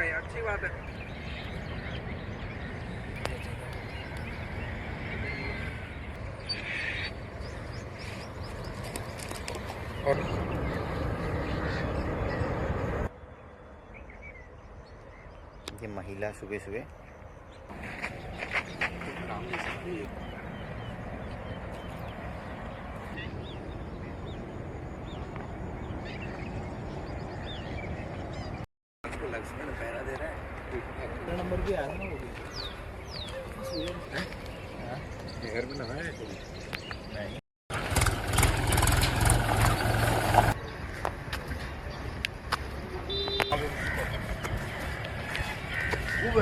है, अच्छी बात है। और ये महिला सुबह सुबह लक्ष्मण पहरा दे रहा है। नंबर भी आया ना वो भी घर में नहाया है कभी? नहीं। वो